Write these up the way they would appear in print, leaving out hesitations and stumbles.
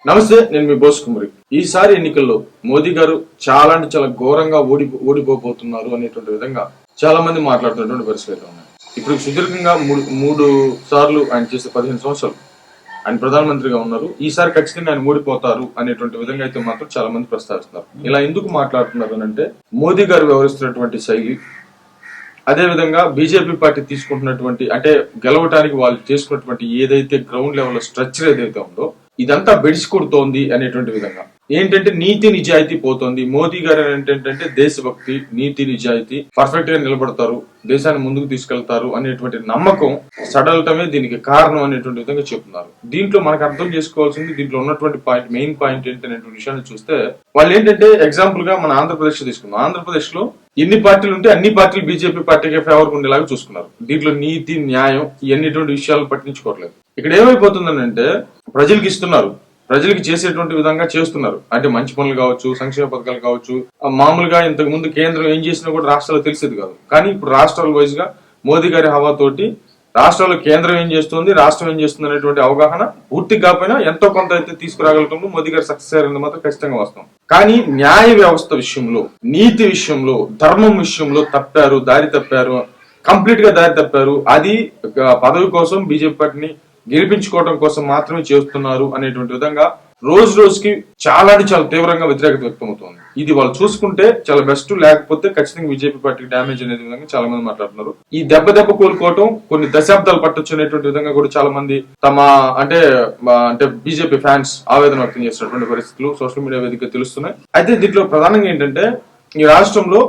నమస్తే, నేను మీ బోస్ కుమారి. ఈసారి ఎన్నికల్లో మోదీ గారు చాలా అంటే చాలా ఘోరంగా ఓడిపోబోతున్నారు అనేటువంటి విధంగా చాలా మంది మాట్లాడుతున్నటువంటి పరిస్థితి ఉన్నాయి. ఇప్పుడు సుదీర్ఘంగా మూడు సార్లు ఆయన చేసే 15 సంవత్సరాలు ఆయన ప్రధానమంత్రిగా ఉన్నారు. ఈసారి ఖచ్చితంగా ఆయన ఓడిపోతారు అనేటువంటి విధంగా అయితే మాత్రం చాలా మంది ప్రస్తావిస్తున్నారు. ఇలా ఎందుకు మాట్లాడుతున్నారు అంటే మోదీ గారు వ్యవహరిస్తున్నటువంటి శైలి, అదే విధంగా బీజేపీ పార్టీ తీసుకుంటున్నటువంటి అంటే గెలవటానికి వాళ్ళు చేసుకున్నటువంటి ఏదైతే గ్రౌండ్ లెవెల్ స్ట్రక్చర్ ఏదైతే ఉందో ఇదంతా బెడిసికొడుతోంది అనేటువంటి విధంగా ఏంటంటే నీతి నిజాయితీ పోతోంది. మోదీ గారు ఏంటంటే దేశభక్తి, నీతి నిజాయితీ, పర్ఫెక్ట్ గా నిలబడతారు, దేశాన్ని ముందుకు తీసుకెళ్తారు అనేటువంటి నమ్మకం సడలటమే దీనికి కారణం అనేటువంటి విధంగా చెప్తున్నారు. దీంట్లో మనకు అర్థం చేసుకోవాల్సింది, దీంట్లో ఉన్నటువంటి మెయిన్ పాయింట్ ఏంటి అనేటువంటి విషయాన్ని చూస్తే వాళ్ళు ఏంటంటే ఎగ్జాంపుల్ గా మన ఆంధ్రప్రదేశ్ తీసుకుందాం. ఆంధ్రప్రదేశ్ లో ఎన్ని పార్టీలు ఉంటే అన్ని పార్టీలు బీజేపీ పార్టీకి ఫేవర్ ఉండేలాగా చూసుకున్నారు. దీంట్లో నీతి, న్యాయం ఇవన్నిటువంటి విషయాలు పట్టించుకోవట్లేదు. ఇక్కడ ఏమైపోతుందనంటే ప్రజలకు ఇస్తున్నారు, ప్రజలకు చేసేటువంటి విధంగా చేస్తున్నారు. అంటే మంచి పనులు కావచ్చు, సంక్షేమ పథకాలు కావచ్చు, మామూలుగా ఇంతకు ముందు కేంద్రం ఏం చేసినా కూడా రాష్ట్రాలు తెలిసేది కాదు. కానీ ఇప్పుడు రాష్ట్రాల వైజ్ గా మోదీ గారి హవాతోటి రాష్ట్రాల్లో కేంద్రం ఏం చేస్తుంది, రాష్ట్రం ఏం చేస్తుంది అనేటువంటి అవగాహన పూర్తి కాకపోయినా ఎంతో కొంత అయితే తీసుకురాగలటంలో మోదీ గారు సక్సెస్ అయ్యారని మాత్రం ఖచ్చితంగా వస్తాం. కానీ న్యాయ వ్యవస్థ విషయంలో, నీతి విషయంలో, ధర్మం విషయంలో దారి తప్పారు, కంప్లీట్ గా దారి తప్పారు. అది పదవి కోసం బీజేపీ పార్టీని గెలిపించుకోవడం కోసం మాత్రమే చేస్తున్నారు అనేటువంటి విధంగా రోజు రోజుకి చాలా తీవ్రంగా వ్యతిరేకత వ్యక్తమవుతుంది. ఇది వాళ్ళు చూసుకుంటే చాలా బెస్ట్, లేకపోతే ఖచ్చితంగా బీజేపీ పార్టీకి డ్యామేజ్ అనేది విధంగా చాలా మంది మాట్లాడుతున్నారు. ఈ దెబ్బ కోలుకోవటం కొన్ని దశాబ్దాలు పట్టొచ్చు అనేటువంటి విధంగా కూడా చాలా మంది తమ అంటే బీజేపీ ఫ్యాన్స్ ఆవేదన వ్యక్తం చేసినటువంటి పరిస్థితులు సోషల్ మీడియా వేదికగా తెలుస్తున్నాయి. అయితే దీంట్లో ప్రధానంగా ఏంటంటే ఈ రాష్ట్రంలో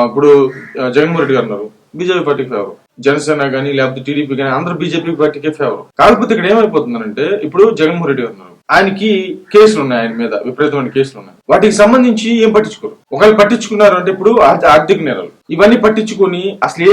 ఇప్పుడు జగన్మోహన్ రెడ్డి గారు ఉన్నారు, బీజేపీ పార్టీకి ఫేవర్, జనసేన గానీ లేకపోతే టీడీపీ గానీ అందరూ బీజేపీ పార్టీకే ఫేవర్. కాకపోతే ఇక్కడ ఏమైపోతుందంటే ఇప్పుడు జగన్మోహన్ రెడ్డి గారు ఉన్నారు, ఆయనకి కేసులు ఉన్నాయి, ఆయన మీద విపరీతమైన కేసులు ఉన్నాయి. వాటికి సంబంధించి ఏం పట్టించుకోరు. ఒకవేళ పట్టించుకున్నారు అంటే ఇప్పుడు ఆర్థిక నేరాలు ఇవన్నీ పట్టించుకుని అసలు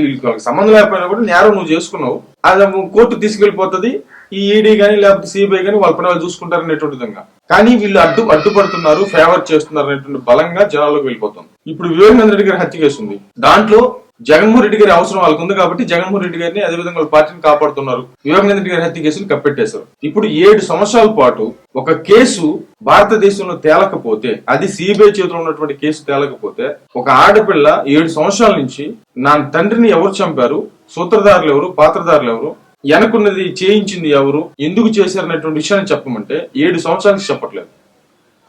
వీళ్ళకి సంబంధం లేకపోయినా కూడా నేరం నువ్వు చేసుకున్నావు, అది కోర్టు తీసుకెళ్లిపోతుంది, ఈ ఈడీ గానీ లేకపోతే సిబిఐ గానీ వాళ్ళ పని వాళ్ళు చూసుకుంటారు అనేటువంటి విధంగా. కానీ వీళ్ళు అడ్డుపడుతున్నారు, ఫేవర్ చేస్తున్నారు అనేటువంటి బలంగా జనాల్లోకి వెళ్ళిపోతుంది. ఇప్పుడు వివేకానంద రెడ్డి గారి హత్య కేసు ఉంది, దాంట్లో జగన్మోహన్ రెడ్డి గారి అవసరం వాళ్ళకు ఉంది కాబట్టి జగన్మోహన్ రెడ్డి గారిని అదేవిధంగా వాళ్ళ పార్టీని కాపాడుతున్నారు. వివేకానంద రెడ్డి గారి హత్య కేసును కప్పెట్టేశారు. ఇప్పుడు 7 సంవత్సరాల పాటు ఒక కేసు భారతదేశంలో తేలకపోతే, అది సిబిఐ చేతిలో ఉన్నటువంటి కేసు తేలకపోతే, ఒక ఆడపిల్ల 7 సంవత్సరాల నుంచి నా తండ్రిని ఎవరు చంపారు, సూత్రధారులు ఎవరు, పాత్రధారులు ఎవరు, వెనకున్నది చేయించింది ఎవరు, ఎందుకు చేశారనేటువంటి విషయాన్ని చెప్పమంటే 7 సంవత్సరానికి చెప్పట్లేదు.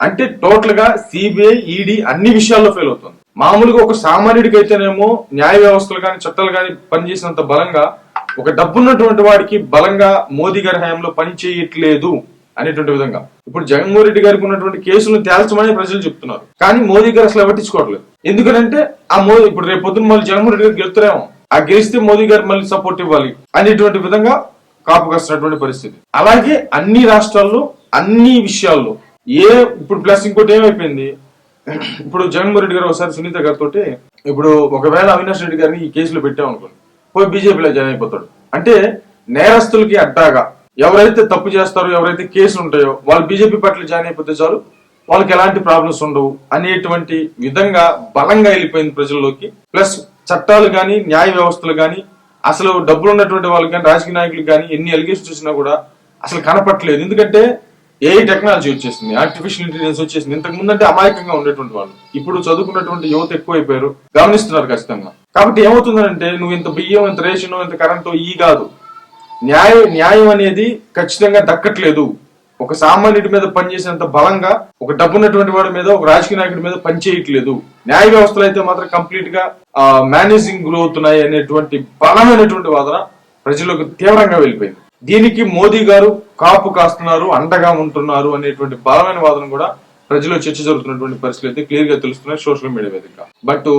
అంటే టోటల్ గా సిబిఐ, ఈడీ అన్ని విషయాల్లో ఫెయిల్ అవుతుంది. మామూలుగా ఒక సామాన్యుడికి అయితేనేమో న్యాయ వ్యవస్థలు కానీ చట్టాలు కానీ పనిచేసినంత బలంగా ఒక డబ్బున్నటువంటి వాడికి బలంగా మోదీ గారి హయాంలో పని చేయట్లేదు అనేటువంటి విధంగా ఇప్పుడు జగన్మోహన్ రెడ్డి గారికి ఉన్నటువంటి కేసులను తేల్చమని ప్రజలు చెప్తున్నారు. కానీ మోదీ గారు అసలు పట్టించుకోవట్లేదు. ఎందుకంటే ఇప్పుడు రేపు పొద్దున్న మళ్ళీ జగన్మోహన్ రెడ్డి గారు గెలుస్తారేమో, ఆ గెలిస్తే మోదీ గారు మళ్ళీ సపోర్ట్ ఇవ్వాలి అనేటువంటి విధంగా కాపు కాస్తున్నటువంటి పరిస్థితి. అలాగే అన్ని రాష్ట్రాల్లో అన్ని విషయాల్లో ఇప్పుడు ప్లస్ ఇంకోటి ఏమైపోయింది, ఇప్పుడు జగన్మోహన్ రెడ్డి గారు ఒకసారి సునీత గారితో ఇప్పుడు ఒకవేళ అవినాష్ రెడ్డి గారిని ఈ కేసులో పెట్టామనుకోండి, పోయి బీజేపీలో జాయిన్ అయిపోతాడు. అంటే నేరస్తులకి అడ్డాగా ఎవరైతే తప్పు చేస్తారో, ఎవరైతే కేసులు ఉంటాయో వాళ్ళు బీజేపీ పార్టీలో జాయిన్ అయిపోతే చాలు, వాళ్ళకి ఎలాంటి ప్రాబ్లమ్స్ ఉండవు అనేటువంటి విధంగా బలంగా వెళ్ళిపోయింది ప్రజల్లోకి. ప్లస్ చట్టాలు గాని, న్యాయ వ్యవస్థలు గాని, అసలు డబ్బులు ఉన్నటువంటి వాళ్ళకి కానీ, రాజకీయ నాయకులకు కానీ ఎన్ని అలిగేషన్స్ వచ్చినా కూడా అసలు కనపట్లేదు. ఎందుకంటే ఏఐ టెక్నాలజీ వచ్చేసింది, ఆర్టిఫిషియల్ ఇంటెలిజెన్స్ వచ్చేసింది. ఇంతకు ముందు అంటే అమాయకంగా ఉండేటువంటి వాళ్ళు ఇప్పుడు చదువుకున్నటువంటి యువత ఎక్కువైపోయారు, గమనిస్తున్నారు ఖచ్చితంగా. కాబట్టి ఏమవుతుందంటే నువ్వు ఇంత బియ్యం, ఇంత రేషన్, ఇంత కరెంటు ఈ కాదు, న్యాయం అనేది ఖచ్చితంగా దక్కట్లేదు. ఒక సామాన్యుడి మీద పనిచేసేంత బలంగా ఒక డబ్బున్నటువంటి వాడి మీద, ఒక రాజకీయ నాయకుడి మీద పనిచేయట్లేదు. న్యాయ వ్యవస్థలు అయితే మాత్రం కంప్లీట్ గా మేనేజింగ్ గురవుతున్నాయి అనేటువంటి బలమైనటువంటి వాదన ప్రజలకు తీవ్రంగా వెళ్ళిపోయింది. దీనికి మోదీ గారు కాపు కాస్తున్నారు, అండగా ఉంటున్నారు అనేటువంటి బలమైన వాదన కూడా ప్రజల్లో చర్చ జరుగుతున్నటువంటి పరిస్థితులు అయితే క్లియర్ గా తెలుస్తున్నాయి సోషల్ మీడియా వేదిక. బట్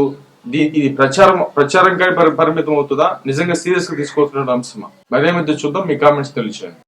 ఇది ప్రచారంగా పరిమితం అవుతుందా, నిజంగా సీరియస్ గా తీసుకోవాల్సిన అంశమా? మరేమైతే చూద్దాం. మీ కామెంట్స్ తెలియచేయండి.